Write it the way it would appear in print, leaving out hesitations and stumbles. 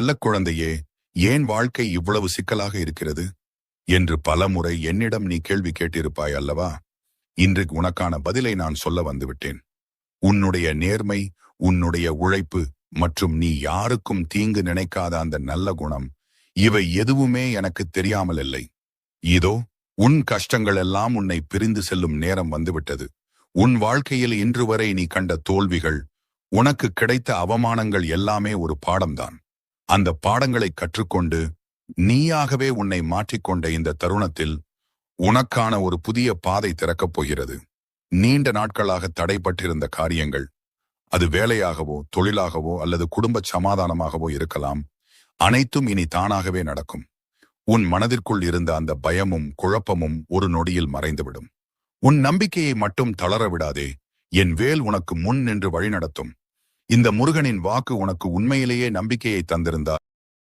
செல்ல குழந்தையே, ஏன் வாழ்க்கை இவ்வளவு சிக்கலாக இருக்கிறது என்று பலமுறை என்னிடம் நீ கேள்வி கேட்டிருப்பாய் அல்லவா? இன்று உனக்கான பதிலை நான் சொல்ல வந்துவிட்டேன். உன்னுடைய நேர்மை, உன்னுடைய உழைப்பு மற்றும் நீ யாருக்கும் தீங்கு நினைக்காத அந்த நல்ல குணம், இவை எதுவுமே எனக்கு தெரியாமல் இல்லை. இதோ உன் கஷ்டங்கள் எல்லாம் உன்னை பிரிந்து செல்லும் நேரம் வந்துவிட்டது. உன் வாழ்க்கையில் இன்று வரை நீ கண்ட தோல்விகள், உனக்கு கிடைத்த அவமானங்கள் எல்லாமே ஒரு பாடம்தான். அந்த பாடங்களை கற்றுக்கொண்டு நீயாகவே உன்னை மாற்றிக்கொண்ட இந்த தருணத்தில் உனக்கான ஒரு புதிய பாதை திறக்கப் போகிறது. நீண்ட நாட்களாக தடைப்பட்டிருந்த காரியங்கள், அது வேலையாகவோ தொழிலாகவோ அல்லது குடும்ப சமாதானமாகவோ இருக்கலாம், அனைத்தும் இனி தானாகவே நடக்கும். உன் மனதிற்குள் இருந்த அந்த பயமும் குழப்பமும் ஒரு நொடியில் மறைந்துவிடும். உன் நம்பிக்கையை மட்டும் தளர விடாதே. என் வேல் உனக்கு முன் நின்று வழிநடத்தும். இந்த முருகனின் வாக்கு உனக்கு உண்மையிலேயே நம்பிக்கையை தந்திருந்தால்